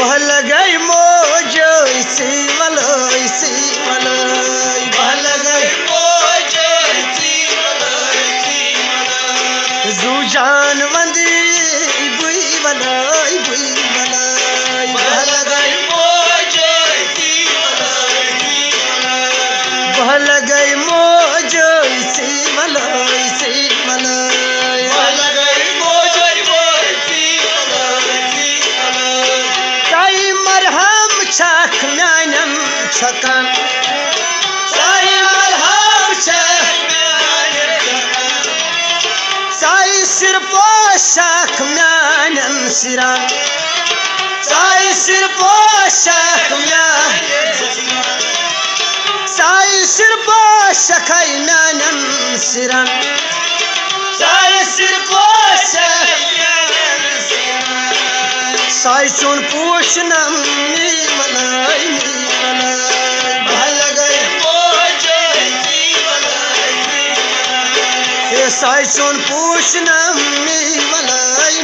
बहल गई मोज सी मलई बहल गई मोज सी मलई जुजान वंदी बुई मलई बहल गई मोज सी मलई बहल गई मोज सी मलई बहल गई मोज सी मलई साई मरहम छख म्यानम छकन साई मरहम छख साई सिर पोशक म्यानम सिरन साई सिर पोशक साई सिर पोशक म्यानम सिरन साई सिर पोशक साई चुन पूछनम मलई बहल गई मोज सी मलई साई चुन पूछनम मलई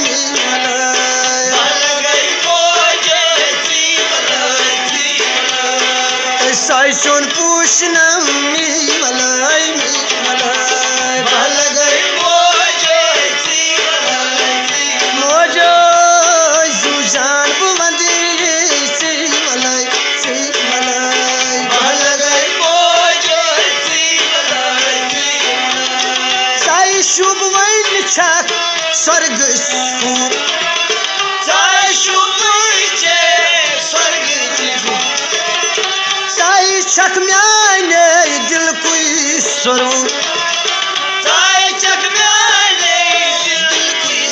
बहल गई मोज सी मलई साई चुन पूछनम मलई बहल गई मोज सी मलई मोजो जुजान बुवंदी सी मलई बहल गई मोज सी मलई साई शुभ वैन छक स्वर्ग सूर साई शुभ चे स्वर्ग साई छक म्याने दिल कुई स्वरूप साई चक म्याने दिल की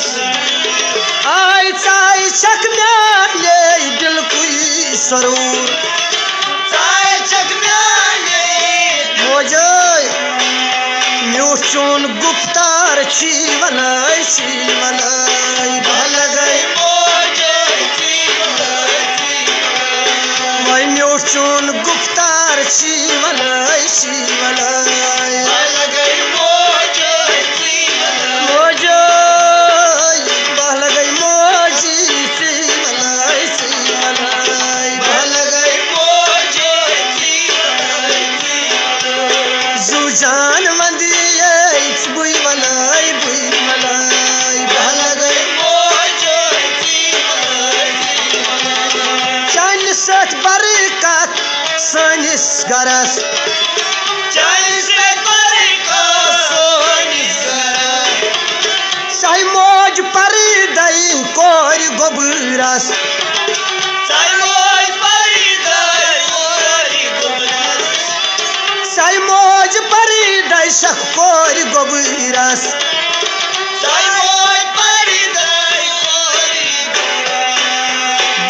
आई साई छक म्याने दिल कुई स्वरूप साई चक म्याने मोजो म्यूचुन गुप्तार छी मलई बहल गई मोज सी मलई मैं म्यूचुन गुप्तार छी मलई बहल गई मोज सी मलई मोजो बहल गई मोजी सी मलई बहल गई मोज सी मलई जुजान वंदी बुई मलई बहल गई मोज सी मलई चन सत बरकत सनिस गरस चल से बरका सोनिस साई मोज पर दई कोर गोबरस साई मोज परी दई कोरी गुबरस साई मोज पर दई सख कोर गोबरस साई मोज परी दई कोरी गुबरस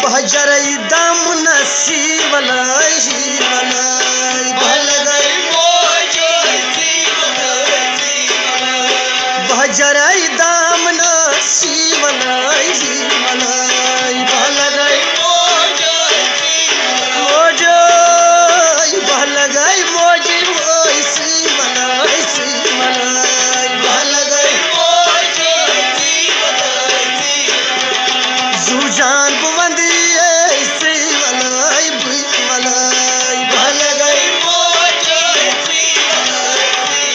बहजरई दम नसी मलई बहल गई मोज सी मलई बहजरई दम नसी मलई बहल गई मोज सी मोजो बहल गई मोजी सी मलई बहल गई मोज सी मलई जुजान बुवंदी सी मलई बहल गई मोज सी मलई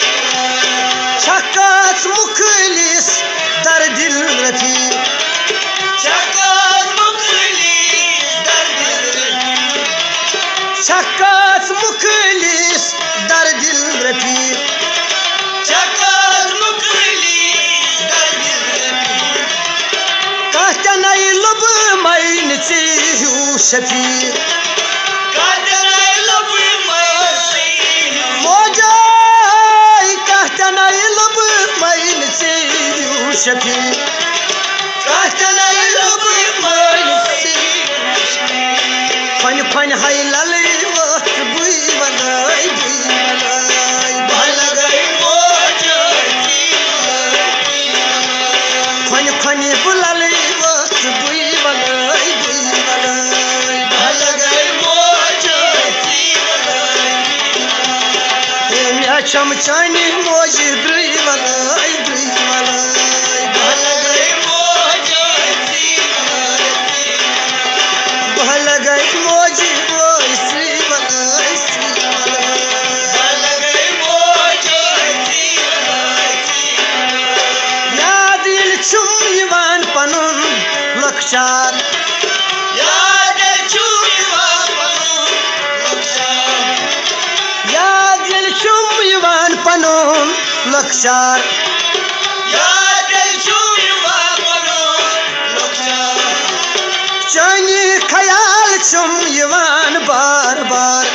छक्कास मुखलिस दर दिल रफी चकास मुखली दर्द छक्कास मुखलिस दर दिल रफी चकास मुखली दर्द कहतनई लब मैन सी शफी कादराई लब मसी मोजो कहतनई लब मैन सी शफी कहतनई लब मैन सी फन हाई ललई वक्त बुई मलई बहल गई मोज सी मलई फन बुललई वक्त बुई मलई बहल गई मोज सी मलई चमचनी मोज द्रुई मलई बहल गई मोज सी मलई लक्षार चानी ख्याल छुम यवान बार बार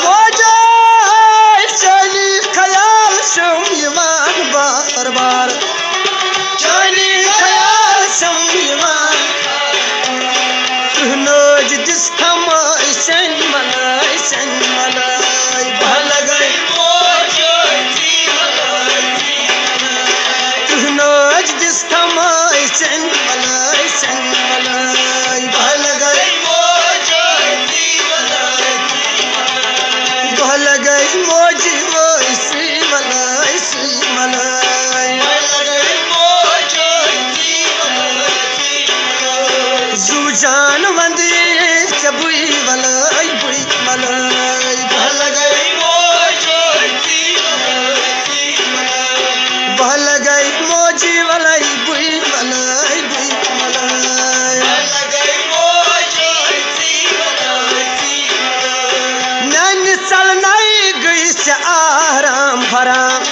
मोजा चानी ख्याल छुम यवान बार बार चानी ख्याल छुम यवान नज दिस थमाई सन मलाई भल गई नज दिस थमाई सन मलाई भल गई मोजी वैसी मलाई जुजान वंदी चबुई मलाई बुई मलाई भल गई मोजी वलाई बुई मलाई नैन चलनाई गई से आराम भराम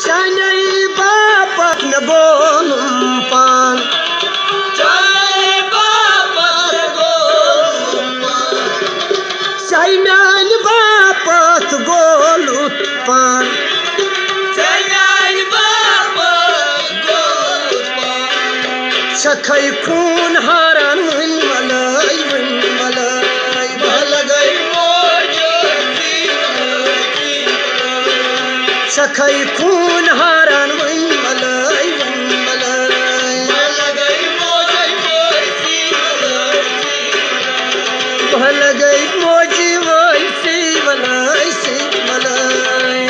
चानी बापत न बोलूं पान चाइनान बापत गोलूत पान छखई खून हारन मलाई भल गई छखई खून हारन मलाई भल गई मोजी वैसी मलाई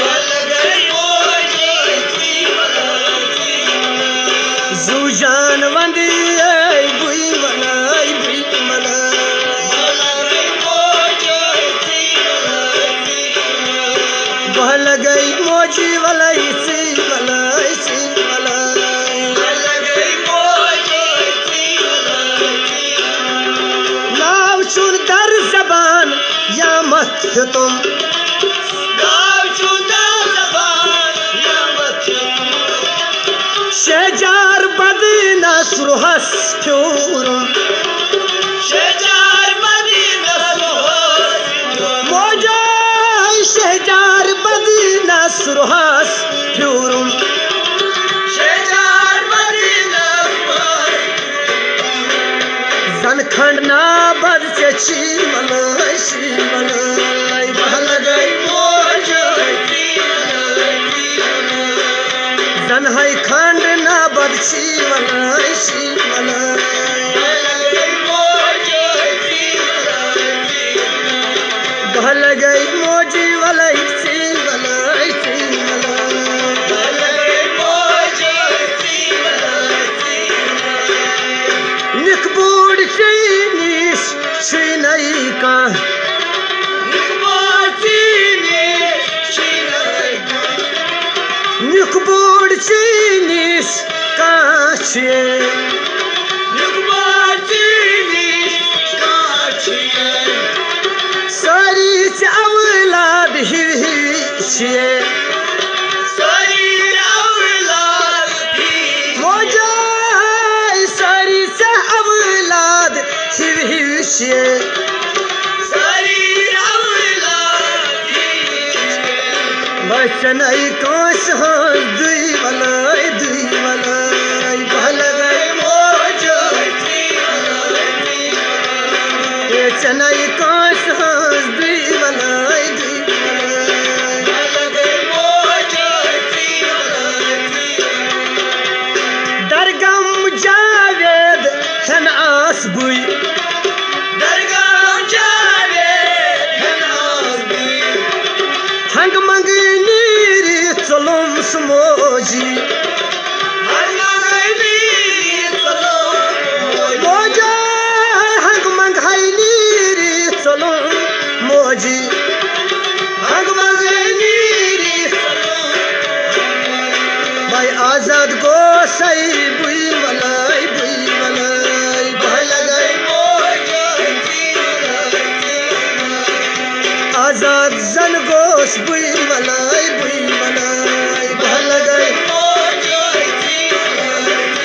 जुजान वंदी बुई मलाई भल गई मोजी वलाई नाव चुन दर जबान या मत तुम शेजार बदीना सुरहस फ्यूरुम मोजा शेजार बदीना सुरहस फ्यूरुम जनखंड ना बद से छी मलाई भल गई जनहई खंड ना बद छी मलाई भल गई मोजी वलाई निकबूड चीनीस छीनई का निकबूड चीनीस काछे सारी औलाद ही छे मोजा सारी औलाद ही छे बचन काश दुई मलाई भल गई चनई काश दुई मलाई दरगम जावेद हन आस बुई हंग मंग नीरी चलुम समोजी मोजा हंग मंग हाई नीरी चलुम मोजी हंग मंग नीरी भाई आजाद गोसाई बुई मलाई भल गई एक जन गोस बुई मलाई बुई